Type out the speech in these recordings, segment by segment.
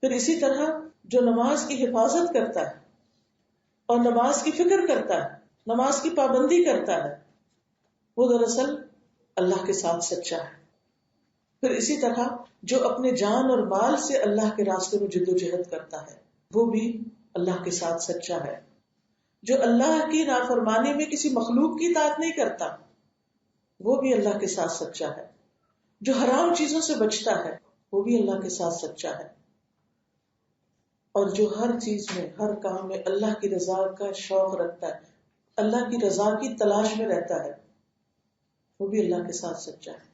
پھر اسی طرح جو نماز کی حفاظت کرتا ہے اور نماز کی فکر کرتا ہے, نماز کی پابندی کرتا ہے, وہ دراصل اللہ کے ساتھ سچا ہے. پھر اسی طرح جو اپنے جان اور مال سے اللہ کے راستے میں جدوجہد کرتا ہے وہ بھی اللہ کے ساتھ سچا ہے. جو اللہ کی نافرمانی میں کسی مخلوق کی اطاعت نہیں کرتا وہ بھی اللہ کے ساتھ سچا ہے. جو حرام چیزوں سے بچتا ہے وہ بھی اللہ کے ساتھ سچا ہے. اور جو ہر چیز میں, ہر کام میں اللہ کی رضا کا شوق رکھتا ہے, اللہ کی رضا کی تلاش میں رہتا ہے, وہ بھی اللہ کے ساتھ سچا ہے.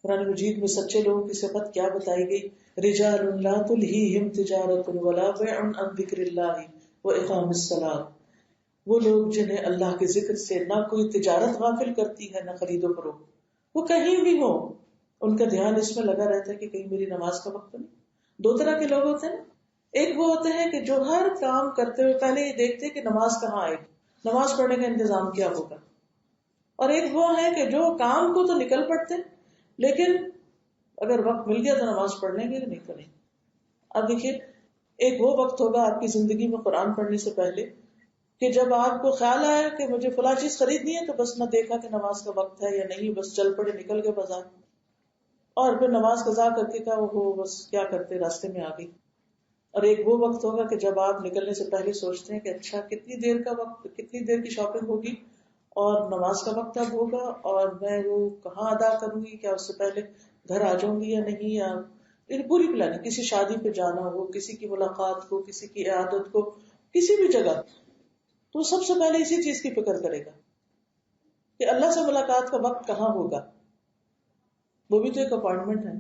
قرآن مجید میں سچے لوگوں کی صفت کیا بتائی گئی؟ رجال لا تلہیہم تجارت ولا بیع عن ذکر اللہ واقام الصلاۃ. وہ لوگ جنہیں اللہ کے ذکر سے نہ کوئی تجارت غافل کرتی ہے نہ خرید و فروخت. وہ کہیں بھی ہو ان کا دھیان اس میں لگا رہتا ہے کہ کہیں میری نماز کا وقت نہیں. دو طرح کے لوگ ہوتے ہیں نا, ایک وہ ہوتے ہیں کہ جو ہر کام کرتے ہوئے پہلے یہ دیکھتے کہ نماز کہاں آئے گی, نماز پڑھنے کا انتظام کیا ہوگا. اور ایک وہ ہے کہ جو کام کو تو نکل پڑتے لیکن اگر وقت مل گیا تو نماز پڑھ لیں گے, نہیں تو نہیں. اب دیکھیے, ایک وہ وقت ہوگا آپ کی زندگی میں قرآن پڑھنے سے پہلے کہ جب آپ کو خیال آیا کہ مجھے فلاں چیز خریدنی ہے تو بس نہ دیکھا کہ نماز کا وقت ہے یا نہیں, بس چل پڑے, نکل گئے بازار, اور پھر نماز قضا کر کے کہا وہ بس کیا کرتے راستے میں آ گئی. اور ایک وہ وقت ہوگا کہ جب آپ نکلنے سے پہلے سوچتے ہیں کہ اچھا کتنی دیر کا وقت, کتنی دیر کی شاپنگ ہوگی اور نماز کا وقت اب ہوگا اور میں وہ کہاں ادا کروں گی, کیا اس سے پہلے گھر آ جاؤں گی یا نہیں, یا پوری پلاننگ, کسی شادی پہ جانا ہو, کسی کی ملاقات کو, کسی کی عیادت کو, کسی بھی جگہ, تو سب سے پہلے اسی چیز کی فکر کرے گا کہ اللہ سے ملاقات کا وقت کہاں ہوگا. وہ بھی تو ایک اپائنٹمنٹ ہے.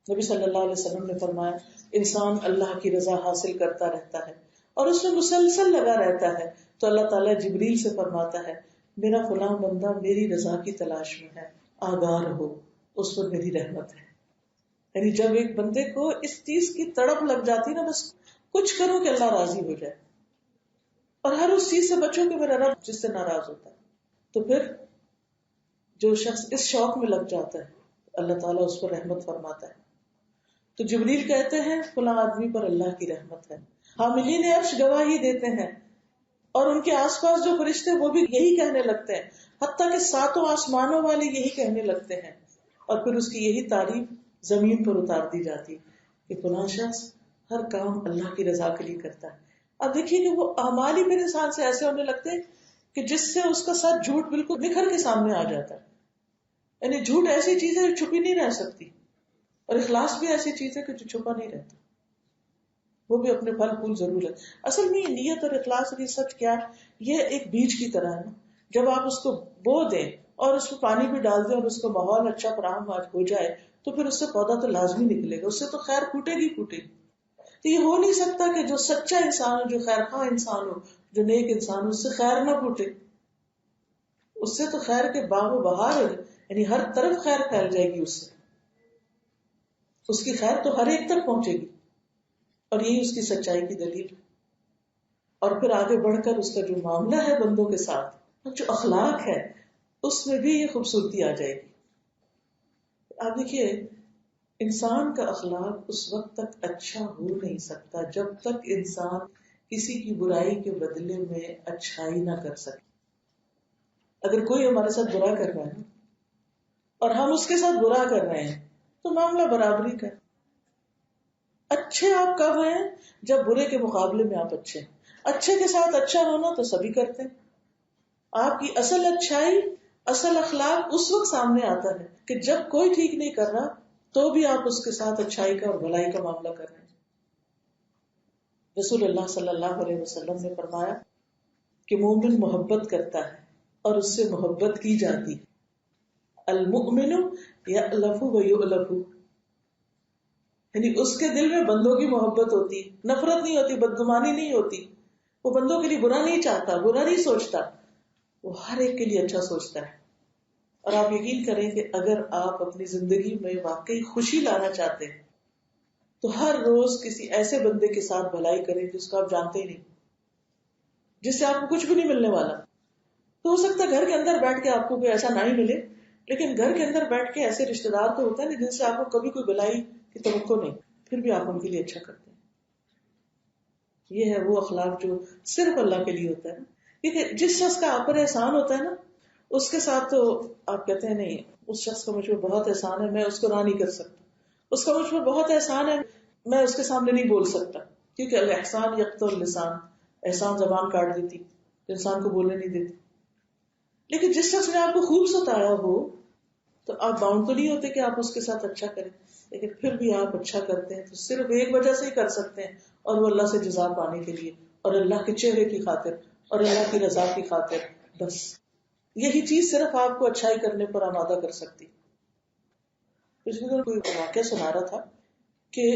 نبی صلی اللہ علیہ وسلم نے فرمایا انسان اللہ کی رضا حاصل کرتا رہتا ہے اور اس میں مسلسل لگا رہتا ہے تو اللہ تعالیٰ جبریل سے فرماتا ہے میرا فلاں بندہ میری رضا کی تلاش میں ہے, آگاہ رہو, اس پر میری رحمت ہے. یعنی جب ایک بندے کو اس چیز کی تڑپ لگ جاتی نا, بس کچھ کرو کہ اللہ راضی ہو جائے اور ہر اس چیز سے بچو کہ میرا رب جس سے ناراض ہوتا ہے, تو پھر جو شخص اس شوق میں لگ جاتا ہے اللہ تعالیٰ اس پر رحمت فرماتا ہے. تو جبریل کہتے ہیں فلاں آدمی پر اللہ کی رحمت ہے. حاملین عرش گواہی دیتے ہیں اور ان کے آس پاس جو فرشتے وہ بھی یہی کہنے لگتے ہیں, حتیٰ کہ ساتوں آسمانوں والے یہی کہنے لگتے ہیں, اور پھر اس کی یہی تعریف زمین پر اتار دی جاتی کہ فلاں شخص ہر کام اللہ کی رضا کے لیے کرتا ہے. اب دیکھیے کہ وہ اعمال ہی پھر انسان سے ایسے ہونے لگتے ہیں کہ جس سے اس کا ساتھ جھوٹ بالکل نکھر کے سامنے آ جاتا ہے. یعنی جھوٹ ایسی چیز ہے جو چھپی نہیں رہ سکتی, اور اخلاص بھی ایسی چیز ہے کہ جو چھپا نہیں رہتا, وہ بھی اپنے پھل پھول ضرور ہے. اصل میں نیت اور اخلاص اور یہ سچ کیا ہے, یہ ایک بیج کی طرح ہے. جب آپ اس کو بو دیں اور اس میں پانی بھی ڈال دیں اور اس کو ماحول اچھا فراہم ہو جائے تو پھر اس سے پودا تو لازمی نکلے گا, اس سے تو خیر پھوٹے گی پھوٹے گی. تو یہ ہو نہیں سکتا کہ جو سچا انسان ہو, جو خیر خواہ انسان ہو, جو نیک انسان ہو, اس سے خیر نہ پھوٹے. اس سے تو خیر کے باغ و بہار ہے, یعنی ہر طرف خیر پھیل جائے گی, اس سے اس کی خیر تو ہر ایک تک پہنچے گی, اور یہی اس کی سچائی کی دلیل. اور پھر آگے بڑھ کر اس کا جو معاملہ ہے بندوں کے ساتھ, جو اخلاق ہے, اس میں بھی یہ خوبصورتی آ جائے گی. آپ دیکھیے انسان کا اخلاق اس وقت تک اچھا ہو نہیں سکتا جب تک انسان کسی کی برائی کے بدلے میں اچھائی نہ کر سکے. اگر کوئی ہمارے ساتھ برا کر رہا ہے اور ہم اس کے ساتھ برا کر رہے ہیں تو معاملہ برابری کا. اچھے آپ کب ہیں جب برے کے مقابلے میں آپ اچھے ہیں. اچھے کے ساتھ اچھا ہونا تو سبھی کرتے ہیں. آپ کی اصل اچھائی, اصل اخلاق اس وقت سامنے آتا ہے کہ جب کوئی ٹھیک نہیں کر رہا تو بھی آپ اس کے ساتھ اچھائی کا اور بھلائی کا معاملہ کر رہے ہیں. رسول اللہ صلی اللہ علیہ وسلم نے فرمایا کہ مومن محبت کرتا ہے اور اس سے محبت کی جاتی ہے. المؤمن یألف ویؤلف, یعنی اس کے دل میں بندوں کی محبت ہوتی, نفرت نہیں ہوتی, بدگمانی نہیں ہوتی. وہ بندوں کے لیے برا نہیں چاہتا, برا نہیں سوچتا, وہ ہر ایک کے لیے اچھا سوچتا ہے. اور آپ یقین کریں کہ اگر آپ اپنی زندگی میں واقعی خوشی لانا چاہتے ہیں تو ہر روز کسی ایسے بندے کے ساتھ بھلائی کریں جس کو آپ جانتے ہی نہیں, جس سے آپ کو کچھ بھی نہیں ملنے والا. تو ہو سکتا ہے گھر کے اندر بیٹھ کے آپ کو کوئی ایسا نہ ہی ملے, لیکن گھر کے اندر بیٹھ کے ایسے رشتے دار تو ہوتے ہیں جن سے آپ کو کبھی کوئی بھلائی کی توقع نہیں، پھر بھی آپ ان کے لیے اچھا کرتے ہیں. یہ ہے وہ اخلاق جو صرف اللہ کے لیے ہوتا ہے نا. کیونکہ جس شخص کا آپ پر احسان ہوتا ہے نا، اس کے ساتھ تو آپ کہتے ہیں نہیں اس شخص کا مجھ پر بہت احسان ہے، میں اس کو نہ نہیں کر سکتا، اس کا مجھ پر بہت احسان ہے، میں اس کے سامنے نہیں بول سکتا. کیونکہ الاحسان یقطع اللسان، احسان زبان کاٹ دیتی، انسان کو بولنے نہیں دیتی. لیکن جس شخص نے آپ کو خوب ستایا ہو تو آپ باؤنڈ تو نہیں ہوتے کہ آپ اس کے ساتھ اچھا کریں، لیکن پھر بھی آپ اچھا کرتے ہیں تو صرف ایک وجہ سے ہی کر سکتے ہیں، اور وہ اللہ سے جزا پانے کے لیے، اور اللہ کے چہرے کی خاطر، اور اللہ کی رضا کی خاطر. بس یہی چیز صرف آپ کو اچھائی کرنے پر آمادہ کر سکتی. پچھلے دن کوئی واقعہ سنا رہا تھا کہ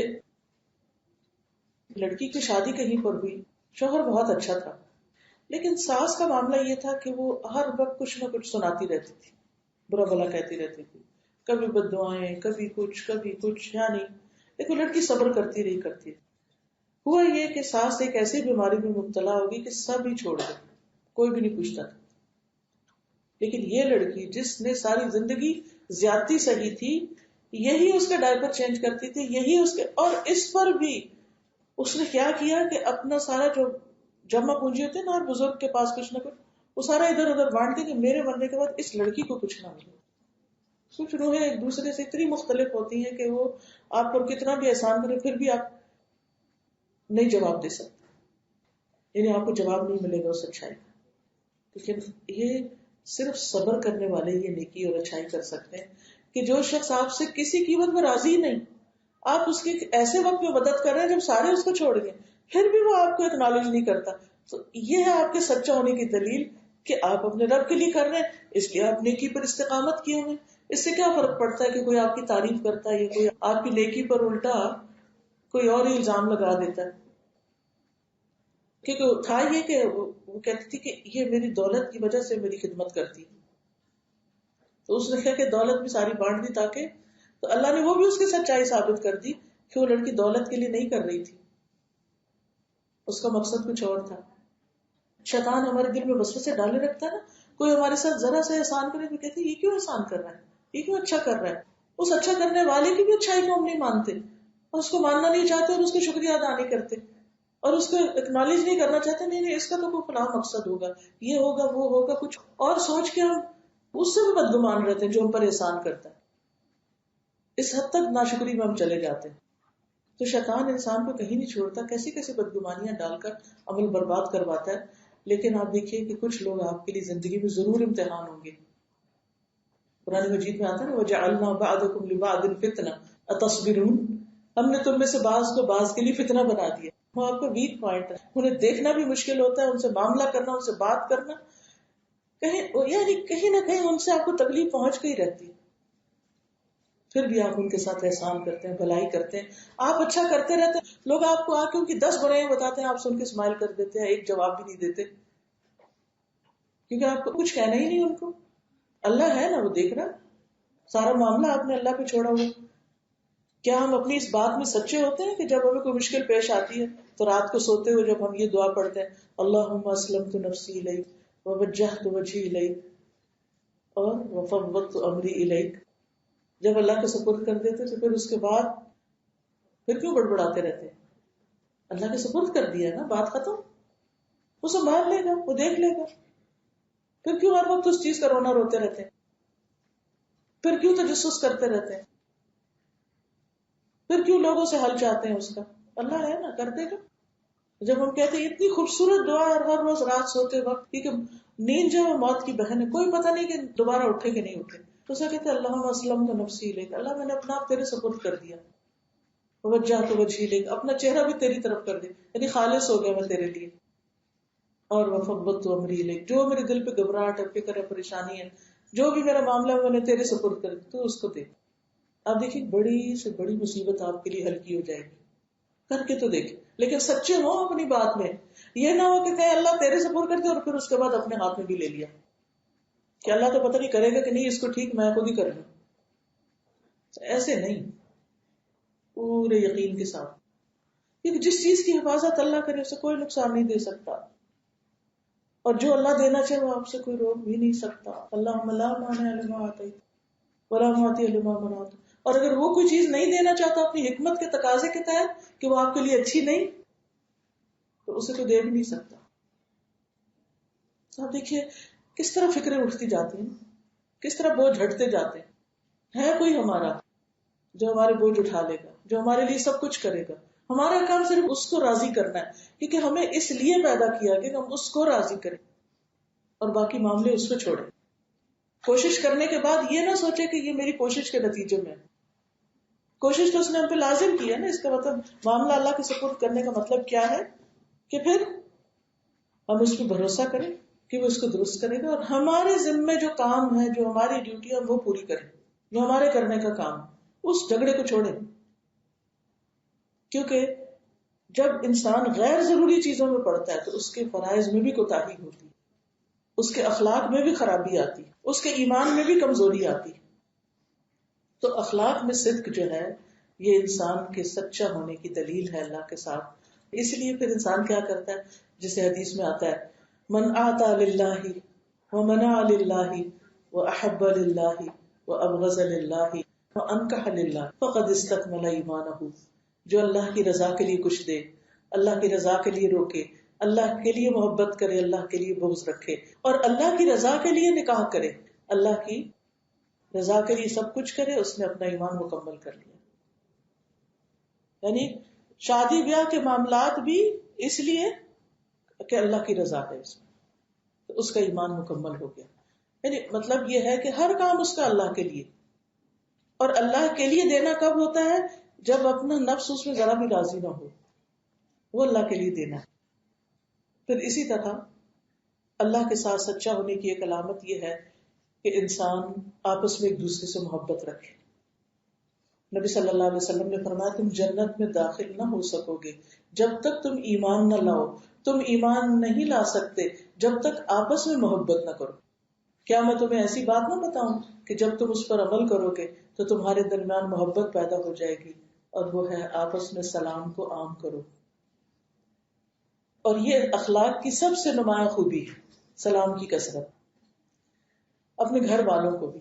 لڑکی کی شادی کہیں پر ہوئی، شوہر بہت اچھا تھا، لیکن ساس کا معاملہ یہ تھا کہ وہ ہر وقت کچھ نہ کچھ سناتی رہتی تھی، برا بھلا کہتی رہتی تھی، کبھی بد دعائیں، کبھی کچھ یعنی. دیکھو لڑکی صبر کرتی رہی. ہوا یہ کہ ساس ایک ایسی بیماری میں مبتلا ہوگی کہ سب ہی چھوڑ گئے، کوئی بھی نہیں پوچھتا تھا. لیکن یہ لڑکی جس نے ساری زندگی زیادتی سہی تھی، یہی اس کا ڈائپر چینج کرتی تھی، یہی اس کے، اور اس پر بھی اس نے کیا کیا کہ اپنا سارا جو جمع پونجی ہوتے ہیں نا، اور بزرگ کے پاس کچھ نہ کچھ، وہ سارا ادھر ادھر بانٹ دیں کہ میرے مرنے کے بعد اس لڑکی کو کچھ نہ ملے. کچھ روحیں ایک دوسرے سے اتنی مختلف ہوتی ہیں کہ وہ آپ پر کتنا بھی احسان کرے پھر بھی آپ نہیں جواب دے سکتے، یعنی آپ کو جواب نہیں ملے گا اس اچھائی کا. لیکن یہ صرف صبر کرنے والے یہ نیکی اور اچھائی کر سکتے ہیں کہ جو شخص آپ سے کسی قیمت میں راضی نہیں، آپ اس کی ایسے وقت میں مدد کر رہے ہیں جب سارے اس کو چھوڑ گئے، پھر بھی وہ آپ کو اکنالج نہیں کرتا، تو یہ ہے آپ کے سچا ہونے کی دلیل کہ آپ اپنے رب کے لیے کر رہے ہیں، اس لیے آپ نیکی پر استقامت کیے ہوئے. اس سے کیا فرق پڑتا ہے کہ کوئی آپ کی تعریف کرتا ہے یا کوئی آپ کی نیکی پر الٹا کوئی اور الزام لگا دیتا ہے. کیونکہ تھا یہ کہ وہ کہتی تھی کہ یہ میری دولت کی وجہ سے میری خدمت کرتی، تو اس نے کہا کہ دولت بھی ساری بانٹ دی تاکہ، تو اللہ نے وہ بھی اس کی سچائی ثابت کر دی کہ وہ لڑکی دولت کے لیے نہیں کر رہی تھی، اس کا مقصد کچھ اور تھا. شیطان ہمارے دل میں وسوسے ڈالے رکھتا ہے نا، کوئی ہمارے ساتھ ذرا سا احسان کرے تو کہتے ہیں یہ کیوں احسان کر رہا ہے، یہ کیوں اچھا کر رہا ہے. اس اچھا کرنے والے کی بھی اچھائی کو ہم نہیں مانتے، اور اس کو ماننا نہیں چاہتے، اور اس کو شکریہ ادا نہیں کرتے، اور اس کو اکنالج نہیں کرنا چاہتے. نہیں اس کا تو کوئی فلاں مقصد ہوگا، یہ ہوگا وہ ہوگا، کچھ اور سوچ کے ہم اس سے بھی بدگمان رہتے ہیں جو ہم پر احسان کرتا ہے. اس حد تک ناشکری میں ہم چلے جاتے ہیں. تو شیطان انسان کو کہیں نہیں چھوڑتا، کیسی کیسی بدگمانیاں ڈال کر عمل برباد کرواتا ہے. لیکن آپ دیکھیے کہ کچھ لوگ آپ کے لیے زندگی میں ضرور امتحان ہوں گے. قرآن مجید میں آتا ہے وَجَعَلْنَا بَعْضَكُمْ لِبَعْضٍ فِتْنَةً أَتَصْبِرُونَ، ہم نے تم میں سے بعض کو بعض کے لیے فتنہ بنا دیا. وہ آپ کا ویک پوائنٹ ہے، انہیں دیکھنا بھی مشکل ہوتا ہے، ان سے معاملہ کرنا، ان سے بات کرنا، کہیں نہ کہیں ان سے آپ کو تکلیف پہنچ گئی رہتی، پھر بھی آپ ان کے ساتھ احسان کرتے ہیں، بھلائی کرتے ہیں، آپ اچھا کرتے رہتے ہیں. لوگ آپ کو آ کے ان کی 10 برائیاں بتاتے ہیں، آپ سن کے اسمائل کر دیتے ہیں، ایک جواب بھی نہیں دیتے، کیونکہ آپ کو کچھ کہنا ہی نہیں ان کو. اللہ ہے نا، وہ دیکھ رہا، سارا معاملہ آپ نے اللہ پہ چھوڑا ہوا. کیا ہم اپنی اس بات میں سچے ہوتے ہیں کہ جب ہمیں کوئی مشکل پیش آتی ہے تو رات کو سوتے ہوئے جب ہم یہ دعا پڑھتے ہیں اللہم اسلمت نفسی الیک ووجہت وجہی الیک اور وفوضت امری الیک، جب اللہ کے سپرد کر دیتے تو پھر اس کے بعد پھر کیوں بڑبڑاتے رہتے ہیں؟ اللہ کے سپرد کر دیا نا، بات ختم، وہ سنبھال لے گا، وہ دیکھ لے گا. پھر کیوں ہر وقت اس چیز کا رونا روتے رہتے ہیں؟ پھر کیوں تجسس کرتے رہتے ہیں؟ پھر کیوں لوگوں سے حل چاہتے ہیں اس کا؟ اللہ ہے نا، کر دے گا. جب ہم کہتے ہیں اتنی خوبصورت دعا ہر روز رات سوتے وقت، کیونکہ نیند جو ہے موت کی بہن ہے، کوئی پتہ نہیں کہ دوبارہ اٹھے کہ نہیں اٹھے، تو اسے کہتے ہیں اللہم اسلمت نفسی الیک، اللہ میں نے اپنا آپ تیرے سپرد کر دیا، وجہت وجہی الیک، اپنا چہرہ بھی تیری طرف کر دیا، یعنی خالص ہو گیا میں تیرے لیے، اور وفوضت امری الیک، جو میرے دل پہ گھبراہٹ ہے، فکر ہے، پریشانی ہے، جو بھی میرا معاملہ ہے میں نے تیرے سپرد کر دیا، تو اس کو دے. آپ دیکھیں بڑی سے بڑی مصیبت آپ کے لیے ہلکی ہو جائے گی. کر کے تو دیکھیں، لیکن سچے ہو اپنی بات میں، یہ نہ ہو کہ کہیں اللہ تیرے سپرد کر دے اور پھر اس کے بعد اپنے ہاتھ میں بھی لے لیا کہ اللہ تو پتہ نہیں کرے گا کہ نہیں، اس کو ٹھیک میں خود ہی کر لوں. ایسے نہیں، پورے یقین کے ساتھ، کیونکہ جس چیز کی حفاظت اللہ کرے اسے کوئی نقصان نہیں دے سکتا، اور جو اللہ دینا چاہے وہ آپ سے کوئی روک بھی نہیں سکتا. اللہم لا مانع لما اعطیت ولا معطی لما منعت اور اگر وہ کوئی چیز نہیں دینا چاہتا اپنی حکمت کے تقاضے کے تحت کہ وہ آپ کے لیے اچھی نہیں، تو اسے تو دے بھی نہیں سکتا. تو آپ دیکھیے کس طرح فکریں اٹھتی جاتی ہیں، کس طرح بوجھ ہٹتے جاتے ہیں. ہے کوئی ہمارا جو ہمارے بوجھ اٹھا لے گا، جو ہمارے لیے سب کچھ کرے گا؟ ہمارا کام صرف اس کو راضی کرنا ہے، کیونکہ ہمیں اس لیے پیدا کیا کہ ہم اس کو راضی کریں اور باقی معاملے اس پہ چھوڑیں. کوشش کرنے کے بعد یہ نہ سوچے کہ یہ میری کوشش کے نتیجے میں. کوشش تو اس نے ہم پہ لازم کی ہے نا، اس کا مطلب معاملہ اللہ کے سپرد کرنے کا مطلب کیا ہے کہ پھر ہم اس پہ بھروسہ کریں کہ وہ اس کو درست کرے گا، اور ہمارے ذمے جو کام ہے، جو ہماری ڈیوٹی ہے، وہ پوری کریں. جو ہمارے کرنے کا کام، اس جھگڑے کو چھوڑیں. کیونکہ جب انسان غیر ضروری چیزوں میں پڑتا ہے تو اس کے فرائض میں بھی کوتاہی ہوتی ہے، اس کے اخلاق میں بھی خرابی آتی، اس کے ایمان میں بھی کمزوری آتی. تو اخلاق میں صدق جو ہے یہ انسان کے سچا ہونے کی دلیل ہے اللہ کے ساتھ. اس لیے پھر انسان کیا کرتا ہے، جسے حدیث میں آتا ہے من آتا للہ ومنع للہ واحب للہ وابغض للہ وانکح للہ فقد استکمل ایمانہ. جو اللہ کی رضا کے لیے کچھ دے، اللہ کی رضا کے لیے روکے، اللہ کے لیے محبت کرے، اللہ کے لیے بغض رکھے، اور اللہ کی رضا کے لیے نکاح کرے، اللہ کی رضا کے لیے سب کچھ کرے، اس نے اپنا ایمان مکمل کر لیا. یعنی شادی بیاہ کے معاملات بھی اس لیے کہ اللہ کی رضا ہے اس میں، تو اس کا ایمان مکمل ہو گیا. یعنی مطلب یہ ہے کہ ہر کام اس کا اللہ کے لیے، اور اللہ کے لیے دینا کب ہوتا ہے؟ جب اپنا نفس اس میں ذرا بھی راضی نہ ہو، وہ اللہ کے لیے دینا ہے. پھر اسی طرح اللہ کے ساتھ سچا ہونے کی ایک علامت یہ ہے کہ انسان آپس میں ایک دوسرے سے محبت رکھے. نبی صلی اللہ علیہ وسلم نے فرمایا تم جنت میں داخل نہ ہو سکو گے جب تک تم ایمان نہ لاؤ. تم ایمان نہیں لا سکتے جب تک آپس میں محبت نہ کرو. کیا میں تمہیں ایسی بات نہ بتاؤں کہ جب تم اس پر عمل کرو گے تو تمہارے درمیان محبت پیدا ہو جائے گی، اور وہ ہے آپس میں سلام کو عام کرو. اور یہ اخلاق کی سب سے نمایاں خوبی ہے، سلام کی کثرت. اپنے گھر والوں کو بھی،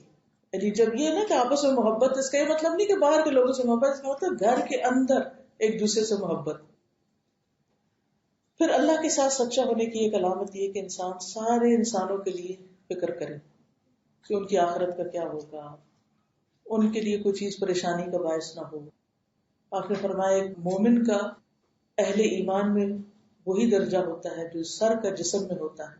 یعنی جب یہ نا کہ آپس میں محبت، اس کا یہ مطلب نہیں کہ باہر کے لوگوں سے محبت، اس کا مطلب گھر کے اندر ایک دوسرے سے محبت. پھر اللہ کے ساتھ سچا ہونے کی ایک علامت یہ کہ انسان سارے انسانوں کے لیے فکر کرے کہ ان کی آخرت کا کیا ہوگا، ان کے لیے کوئی چیز پریشانی کا باعث نہ ہو. آپ نے فرمایا ایک مومن کا اہل ایمان میں وہی درجہ ہوتا ہے جو سر کا جسم میں ہوتا ہے.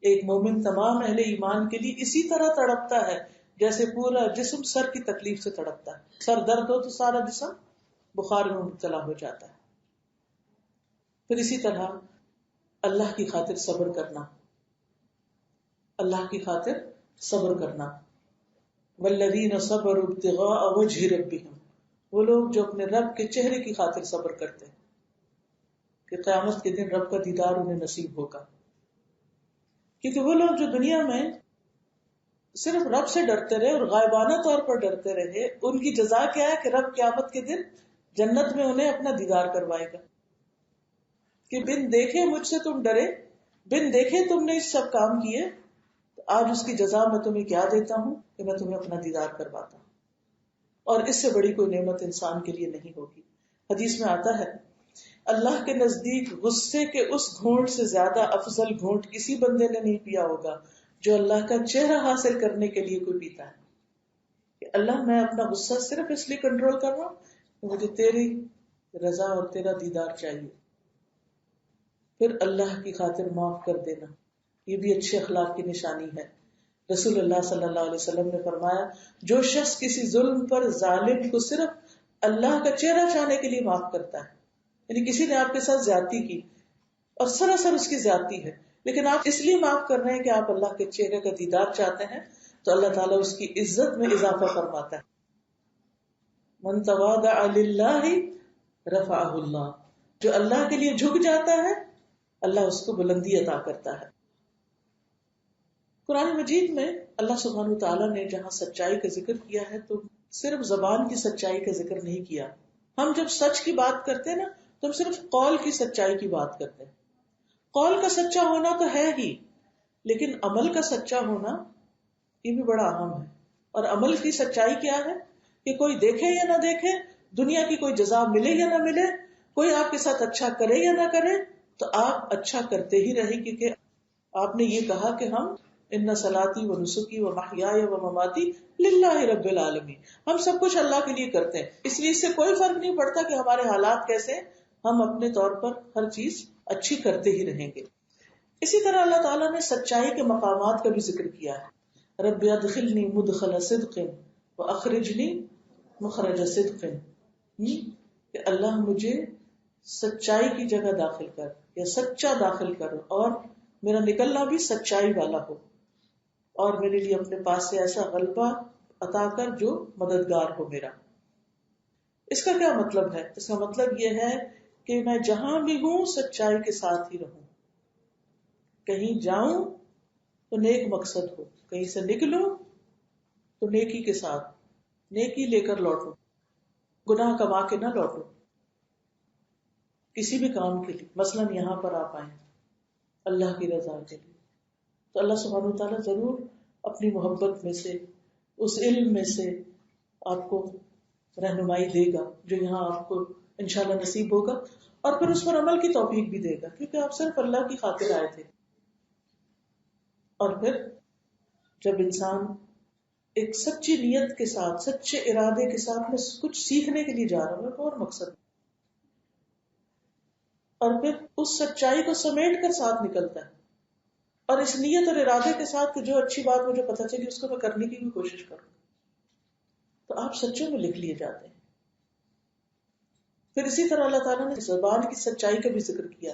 ایک مومن تمام اہل ایمان کے لیے اسی طرح تڑپتا ہے جیسے پورا جسم سر کی تکلیف سے تڑپتا ہے. سر درد ہو تو سارا جسم بخار میں مبتلا ہو جاتا ہے. پھر اسی طرح اللہ کی خاطر صبر کرنا، اللہ کی خاطر صبر کرنا. والذین صبروا ابتغاء وجہ ربہم، وہ لوگ جو اپنے رب کے چہرے کی خاطر صبر کرتے ہیں کہ قیامت کے دن رب کا دیدار انہیں نصیب ہوگا. کیونکہ وہ لوگ جو دنیا میں صرف رب سے ڈرتے رہے اور غائبانہ طور پر ڈرتے رہے، ان کی جزا کیا ہے کہ رب قیامت کے دن جنت میں انہیں اپنا دیدار کروائے گا. کہ بن دیکھے مجھ سے تم ڈرے، بن دیکھے تم نے اس سب کام کیے، تو آج اس کی جزا میں تمہیں کیا دیتا ہوں کہ میں تمہیں اپنا دیدار کرواتا ہوں. اور اس سے بڑی کوئی نعمت انسان کے لیے نہیں ہوگی. حدیث میں آتا ہے اللہ کے نزدیک غصے کے اس گھونٹ سے زیادہ افضل گھونٹ کسی بندے نے نہیں پیا ہوگا جو اللہ کا چہرہ حاصل کرنے کے لیے کوئی پیتا ہے. کہ اللہ میں اپنا غصہ صرف اس لیے کنٹرول کر رہا ہوں کہ مجھے تیری رضا اور تیرا دیدار چاہیے. پھر اللہ کی خاطر معاف کر دینا، یہ بھی اچھے اخلاق کی نشانی ہے. رسول اللہ صلی اللہ علیہ وسلم نے فرمایا جو شخص کسی ظلم پر ظالم کو صرف اللہ کا چہرہ چاہنے کے لیے معاف کرتا ہے، یعنی کسی نے آپ کے ساتھ زیادتی کی اور سراسر اس کی زیادتی ہے، لیکن آپ اس لیے معاف کر رہے ہیں کہ آپ اللہ کے چہرے کا دیدار چاہتے ہیں، تو اللہ تعالیٰ اس کی عزت میں اضافہ فرماتا ہے. من تواضع للہ رفعہ اللہ، جو اللہ کے لیے جھک جاتا ہے اللہ اس کو بلندی عطا کرتا ہے. قرآن مجید میں اللہ سبحانہ وتعالیٰ نے جہاں سچائی کا ذکر کیا ہے تو صرف زبان کی سچائی کا ذکر نہیں کیا. ہم جب سچ کی بات کرتے ہیں نا تو ہم صرف قول کی سچائی کی بات کرتے ہیں. قول کا سچا ہونا تو ہے ہی، لیکن عمل کا سچا ہونا یہ بھی بڑا اہم ہے. اور عمل کی سچائی کیا ہے کہ کوئی دیکھے یا نہ دیکھے، دنیا کی کوئی جزا ملے یا نہ ملے، کوئی آپ کے ساتھ اچھا کرے یا نہ کرے، تو آپ اچھا کرتے ہی رہیں، کیونکہ آپ نے یہ کہا کہ ہم ان صلاتی و نسکی و محیای و مماتی للہ رب العالمین، ہم سب کچھ اللہ کے لیے کرتے ہیں، اس لیے اس سے کوئی فرق نہیں پڑتا کہ ہمارے حالات کیسے، ہم اپنے طور پر ہر چیز اچھی کرتے ہی رہیں گے۔ اسی طرح اللہ تعالیٰ نے سچائی کے مقامات کا بھی ذکر کیا ہے، رب ادخلنی مدخل صدق واخرجنی مخرج صدق، کہ اللہ مجھے سچائی کی جگہ داخل کر یا سچا داخل کر، اور میرا نکلنا بھی سچائی والا ہو، اور میرے لیے اپنے پاس سے ایسا غلبہ عطا کر جو مددگار ہو میرا۔ اس کا کیا مطلب ہے؟ اس کا مطلب یہ ہے کہ میں جہاں بھی ہوں سچائی کے ساتھ ہی رہوں، کہیں جاؤں تو نیک مقصد ہو، کہیں سے نکلوں تو نیکی کے ساتھ، نیکی لے کر لوٹوں، گناہ کما کے نہ لوٹوں کسی بھی کام کے لیے، مثلاً یہاں پر آپ آئیں اللہ کی رضا کے لیے، تو اللہ سبحانہ وتعالیٰ ضرور اپنی محبت میں سے، اس علم میں سے آپ کو رہنمائی دے گا جو یہاں آپ کو انشاءاللہ نصیب ہوگا، اور پھر اس پر عمل کی توفیق بھی دے گا، کیونکہ آپ صرف اللہ کی خاطر آئے تھے۔ اور پھر جب انسان ایک سچی نیت کے ساتھ، سچے ارادے کے ساتھ میں کچھ سیکھنے کے لیے جا رہا ہوں، اور مقصد، اور پھر اس سچائی کو سمیٹ کر ساتھ نکلتا ہے، اور اس نیت اور ارادے کے ساتھ کہ جو اچھی بات مجھے پتہ چلی اس کو میں کرنے کی بھی کوشش کروں، تو آپ سچوں میں لکھ لیے جاتے ہیں۔ پھر اسی طرح اللہ تعالیٰ نے زبان کی سچائی کا بھی ذکر کیا،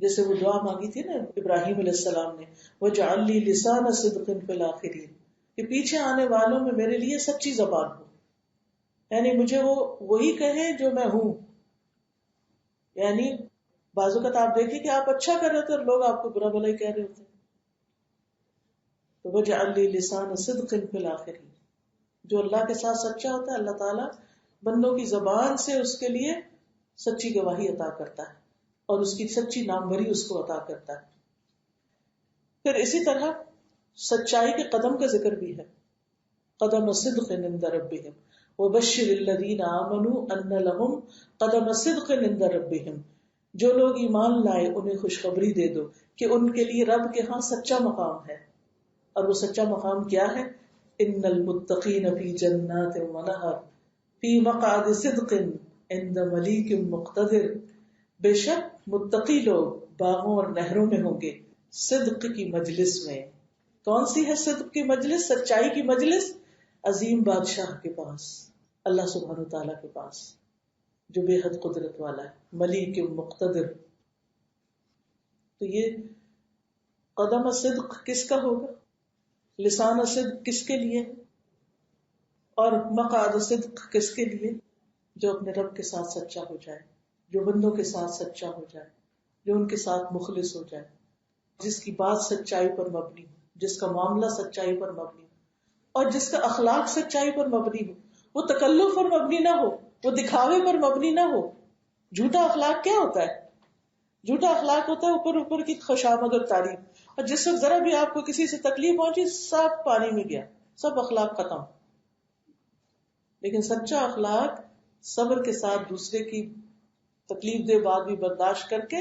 جیسے وہ دعا مانگی تھی نا ابراہیم علیہ السلام نے، وَاجْعَلْ لِي لِسَانَ صِدْقٍ فِي الْآخِرِينَ، کہ پیچھے آنے والوں میں میرے لیے سچی زبان ہو، یعنی مجھے وہ وہی کہیں جو میں ہوں۔ یعنی بعض اوقات آپ دیکھیں کہ آپ اچھا کر رہے تھے اور لوگ آپ کو برا بھلا ہی کہہ رہے ہوتے ہیں، تو وَاجْعَلْ لِي لِسَانَ صِدْقٍ فِي الْآخِرِينَ، جو اللہ کے ساتھ سچا ہوتا ہے اللہ تعالیٰ بندوں کی زبان سے اس کے لیے سچی گواہی عطا کرتا ہے، اور اس کی سچی ناموری اس کو عطا کرتا ہے۔ پھر اسی طرح سچائی کے قدم کا ذکر بھی ہے، قدم صدق عند ربهم وبشر الذین آمنوا ان لهم قدم صدق عند ربهم، جو لوگ ایمان لائے انہیں خوشخبری دے دو کہ ان کے لیے رب کے ہاں سچا مقام ہے، اور وہ سچا مقام کیا ہے؟ ان المتقین فی جنات ونہر فی مقعد صدق عند ملیک مقتدر، بے شک متقی لوگ باغوں اور نہروں میں ہوں گے صدق کی مجلس میں۔ کون سی ہے صدق کی مجلس؟ سچائی کی مجلس، عظیم بادشاہ کے پاس، اللہ سبحانہ تعالیٰ کے پاس جو بے حد قدرت والا ہے، ملیک مقتدر۔ تو یہ قدم صدق کس کا ہوگا؟ لسان صدق کس کے لیے، اور مقعد صدق کس کے لیے؟ جو اپنے رب کے ساتھ سچا ہو جائے، جو بندوں کے ساتھ سچا ہو جائے، جو ان کے ساتھ مخلص ہو جائے، جس کی بات سچائی پر مبنی ہو، جس کا معاملہ سچائی پر مبنی ہو، اور جس کا اخلاق سچائی پر مبنی ہو، وہ تکلف پر مبنی نہ ہو، وہ دکھاوے پر مبنی نہ ہو۔ جھوٹا اخلاق کیا ہوتا ہے؟ جھوٹا اخلاق ہوتا ہے اوپر اوپر کی خوشامد اور تعریف، اور جس وقت ذرا بھی آپ کو کسی سے تکلیف پہنچی سب پانی میں گیا، سب اخلاق ختم۔ لیکن سچا اخلاق صبر کے ساتھ دوسرے کی تکلیف دے بات بھی برداشت کر کے،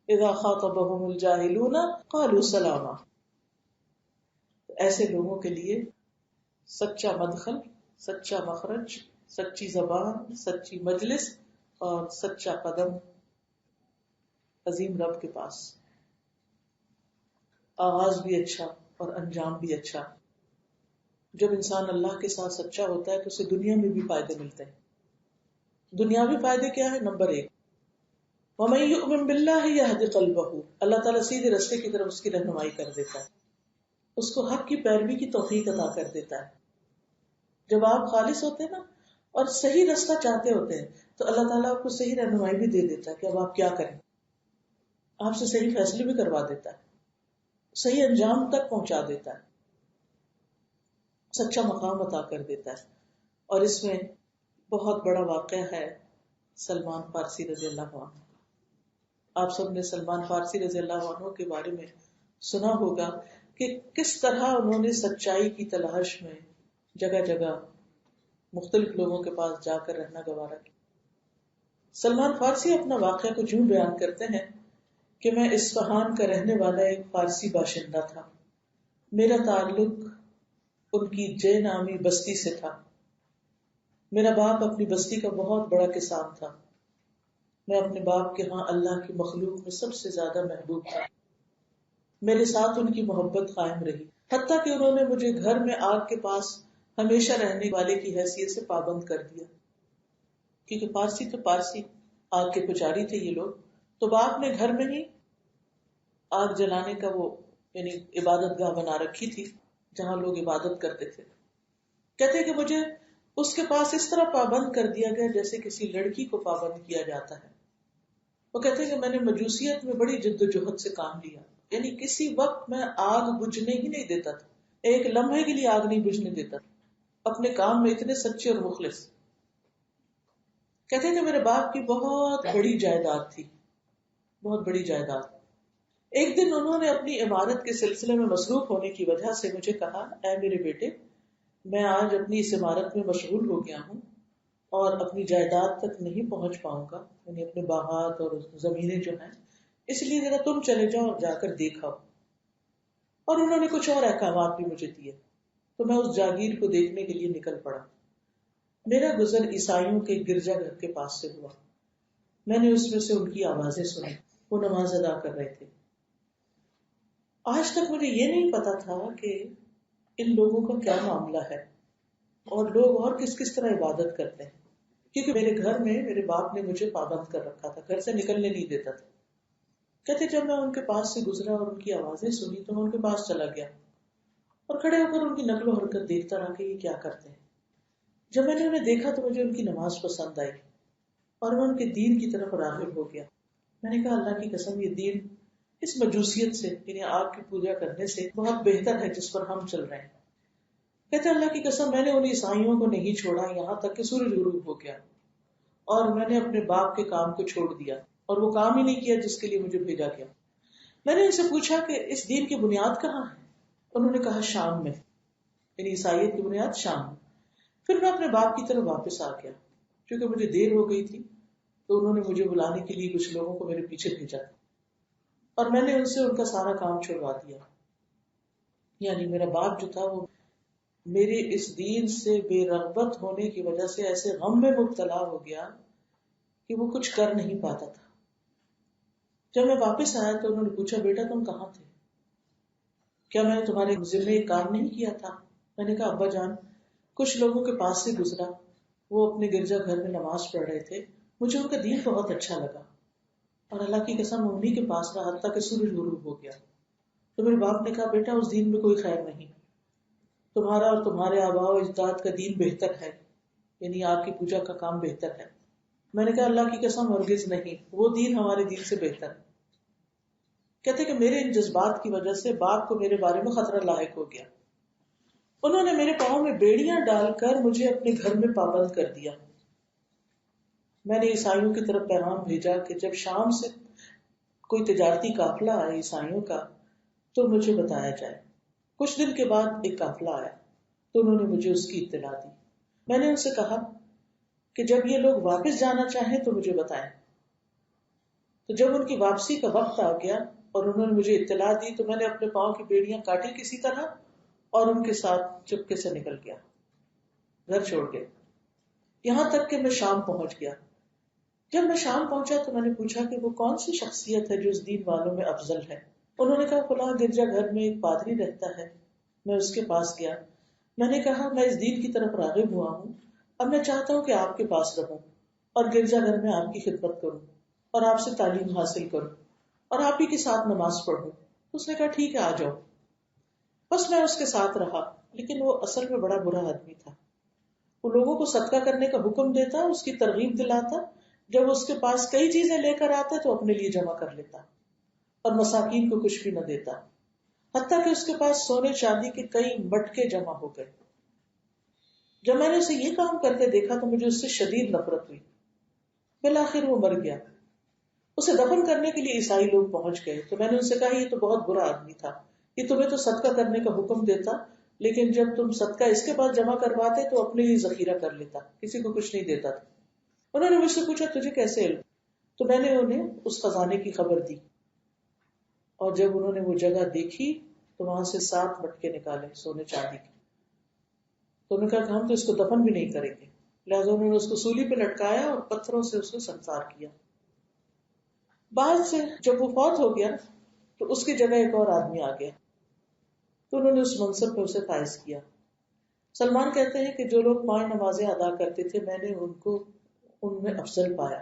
اذا خاطبهم الجاہلون قالوا سلاما، ایسے لوگوں کے لیے سچا مدخل، سچا مخرج، سچی زبان، سچی مجلس اور سچا قدم عظیم رب کے پاس، آغاز بھی اچھا اور انجام بھی اچھا۔ جب انسان اللہ کے ساتھ سچا ہوتا ہے تو اسے دنیا میں بھی فائدے ملتے ہیں۔ دنیاوی فائدے کیا ہے؟ نمبر 1، وَمَن يُؤْمِن بِاللَّهِ يَهْدِ قَلْبَهُ، اللہ تعالیٰ سیدھے راستے کی طرف اس کی رہنمائی کر دیتا ہے، اس کو حق کی پیروی کی توفیق عطا کر دیتا ہے۔ جب آپ خالص ہوتے ہیں نا اور صحیح راستہ چاہتے ہوتے ہیں تو اللہ تعالیٰ آپ کو صحیح رہنمائی بھی دے دیتا ہے کہ اب آپ کیا کریں، آپ سے صحیح فیصلے بھی کروا دیتا ہے، صحیح انجام تک پہنچا دیتا ہے، سچا مقام عطا کر دیتا ہے۔ اور اس میں بہت بڑا واقعہ ہے سلمان فارسی رضی اللہ عنہ۔ آپ سب نے سلمان فارسی رضی اللہ عنہ کے بارے میں سنا ہوگا کہ کس طرح انہوں نے سچائی کی تلاش میں جگہ جگہ مختلف لوگوں کے پاس جا کر رہنا گوارا کیا۔ سلمان فارسی اپنا واقعہ کو یوں بیان کرتے ہیں کہ میں اصفہان کا رہنے والا ایک فارسی باشندہ تھا۔ میرا تعلق ان کی جے نامی بستی سے تھا۔ میرا باپ اپنی بستی کا بہت بڑا کسان تھا۔ میں اپنے باپ کے ہاں اللہ کی مخلوق میں سب سے زیادہ محبوب تھا۔ میرے ساتھ ان کی محبت قائم رہی، حتیٰ کہ انہوں نے مجھے گھر میں آگ کے پاس ہمیشہ رہنے والے کی حیثیت سے پابند کر دیا، کیونکہ پارسی تو پارسی آگ کے پجاری تھے یہ لوگ، تو باپ نے گھر میں ہی آگ جلانے کا وہ یعنی عبادت گاہ بنا رکھی تھی جہاں لوگ عبادت کرتے تھے۔ کہتے کہ مجھے اس کے پاس اس طرح پابند کر دیا گیا جیسے کسی لڑکی کو پابند کیا جاتا ہے۔ وہ کہتے کہ میں نے مجوسیت میں بڑی جد و جہد سے کام لیا، یعنی کسی وقت میں آگ بجھنے ہی نہیں دیتا تھا، ایک لمحے کے لیے آگ نہیں بجھنے دیتا تھا، اپنے کام میں اتنے سچے اور مخلص۔ کہتے کہ میرے باپ کی بہت بڑی جائیداد تھی، بہت بڑی جائیداد۔ ایک دن انہوں نے اپنی عمارت کے سلسلے میں مصروف ہونے کی وجہ سے مجھے کہا، اے میرے بیٹے، میں آج اپنی اس عمارت میں مشغول ہو گیا ہوں اور اپنی جائیداد تک نہیں پہنچ پاؤں گا، یعنی اپنے باغات اور زمینیں جو ہیں، اس لیے ذرا تم چلے جاؤ اور جا کر دیکھاؤ۔ اور انہوں نے کچھ اور احکامات بھی مجھے دیے، تو میں اس جاگیر کو دیکھنے کے لیے نکل پڑا۔ میرا گزر عیسائیوں کے گرجا گھر کے پاس سے ہوا۔ میں نے اس میں سے ان کی آوازیں سنی، وہ نماز ادا کر رہے تھے۔ آج تک مجھے یہ نہیں پتا تھا کہ ان لوگوں کا کیا معاملہ ہے اور لوگ اور کس کس طرح عبادت کرتے ہیں، کیونکہ میرے گھر میں میرے باپ نے مجھے پابند کر رکھا تھا، گھر سے نکلنے نہیں دیتا تھا۔ کہتے جب میں ان کے پاس سے گزرا اور ان کی آوازیں سنی تو میں ان کے پاس چلا گیا اور کھڑے ہو کر ان کی نقل و حرکت دیکھتا رہا کہ یہ کیا کرتے ہیں۔ جب میں نے انہیں دیکھا تو مجھے ان کی نماز پسند آئی اور میں ان کے دین کی طرف راغب ہو گیا۔ میں نے کہا اللہ کی قسم یہ دین اس مجوسیت سے یعنی آگ کی پوجا کرنے سے بہت بہتر ہے جس پر ہم چل رہے ہیں۔ کہتے اللہ کی قسم میں نے ان عیسائیوں کو نہیں چھوڑا یہاں تک کہ سورج غروب ہو گیا، اور میں نے اپنے باپ کے کام کو چھوڑ دیا اور وہ کام ہی نہیں کیا جس کے لیے مجھے بھیجا گیا۔ میں نے ان سے پوچھا کہ اس دین کی بنیاد کہاں ہے؟ انہوں نے کہا شام میں، یعنی عیسائیت کی بنیاد شام میں۔ پھر میں اپنے باپ کی طرف واپس آ گیا، کیونکہ مجھے دیر ہو گئی تھی تو انہوں نے مجھے بلانے کے لیے کچھ لوگوں کو میرے پیچھے بھیجا اور میں نے ان سے ان کا سارا کام چھوڑوا دیا۔ یعنی میرا باپ جو تھا وہ میرے اس دین سے بے رغبت ہونے کی وجہ سے ایسے غم میں مبتلا ہو گیا کہ وہ کچھ کر نہیں پاتا تھا۔ جب میں واپس آیا تو انہوں نے پوچھا بیٹا تم کہاں تھے؟ کیا میں نے تمہارے ذمہ ایک کام نہیں کیا تھا؟ میں نے کہا ابا جان کچھ لوگوں کے پاس سے گزرا، وہ اپنے گرجا گھر میں نماز پڑھ رہے تھے، مجھے ان کا دین بہت اچھا لگا اور اللہ کی قسم انہی کے پاس رہا حتیٰ کہ سورج غروب ہو گیا۔ تو میرے باپ نے کہا بیٹا اس دین میں کوئی خیر نہیں، تمہارا اور تمہارے آباء و اجداد کا دین بہتر ہے، یعنی آپ کی پوجا کا کام بہتر ہے۔ میں نے کہا اللہ کی قسم ہرگز نہیں، وہ دین ہمارے دین سے بہتر ہے۔ کہتے کہ میرے ان جذبات کی وجہ سے باپ کو میرے بارے میں خطرہ لاحق ہو گیا۔ انہوں نے میرے پاؤں میں بیڑیاں ڈال کر مجھے اپنے گھر میں پابند کر دیا۔ میں نے عیسائیوں کی طرف پیغام بھیجا کہ جب شام سے کوئی تجارتی قافلہ آئے عیسائیوں کا تو مجھے بتایا جائے۔ کچھ دن کے بعد ایک قافلہ آیا تو انہوں نے مجھے اس کی اطلاع دی۔ میں نے ان سے کہا کہ جب یہ لوگ واپس جانا چاہیں تو مجھے بتائیں۔ تو جب ان کی واپسی کا وقت آ گیا اور انہوں نے مجھے اطلاع دی تو میں نے اپنے پاؤں کی بیڑیاں کاٹی کسی طرح اور ان کے ساتھ چپکے سے نکل گیا، گھر چھوڑ گیا، یہاں تک کہ میں شام پہنچ گیا۔ جب میں شام پہنچا تو میں نے پوچھا کہ وہ کون سی شخصیت ہے جو اس دین والوں میں افضل ہے؟ انہوں نے کہا فلاں گرجا گھر میں ایک پادری رہتا ہے۔ میں اس کے پاس گیا، میں نے کہا میں اس دین کی طرف راغب ہوا ہوں، اب میں چاہتا ہوں کہ آپ کے پاس رہوں اور گرجا گھر میں آپ کی خدمت کروں اور آپ سے تعلیم حاصل کروں اور آپ ہی کے ساتھ نماز پڑھوں۔ اس نے کہا ٹھیک ہے آ جاؤ۔ بس میں اس کے ساتھ رہا، لیکن وہ اصل میں بڑا برا آدمی تھا۔ وہ لوگوں کو صدقہ کرنے کا حکم دیتا، اس کی ترغیب دلاتا، جب اس کے پاس کئی چیزیں لے کر آتا تو اپنے لیے جمع کر لیتا اور مساکین کو کچھ بھی نہ دیتا، حتیٰ کہ اس کے پاس سونے چاندی کے کئی مٹکے جمع ہو گئے۔ جب میں نے اسے یہ کام کرتے دیکھا تو مجھے اس سے شدید نفرت ہوئی۔ بالآخر وہ مر گیا۔ اسے دفن کرنے کے لیے عیسائی لوگ پہنچ گئے تو میں نے ان سے کہا یہ تو بہت برا آدمی تھا، یہ تمہیں تو صدقہ کرنے کا حکم دیتا لیکن جب تم صدقہ اس کے پاس جمع کرواتے تو اپنے لیے ذخیرہ کر لیتا، کسی کو کچھ نہیں دیتا تھا. انہوں نے مجھ سے پوچھا تجھے کیسے علم؟ تو میں نے انہیں اس خزانے کی خبر دی، اور جب انہوں نے وہ جگہ دیکھی تو وہاں سے 7 مٹکے نکالے سونے چاندی کے. تو انہوں نے کہا کہ ہم تو اس کو دفن بھی نہیں کریں گے، لہٰذا انہوں نے اس کو سولی پہ لٹکایا اور پتھروں سے اس کو سنسار کیا. بعد سے جب وہ فوت ہو گیا تو اس کی جگہ ایک اور آدمی آ گیا، تو انہوں نے اس منصب پہ اسے فائز کیا. سلمان کہتے ہیں کہ جو لوگ 5 نمازیں ادا کرتے تھے میں نے ان میں افضل پایا.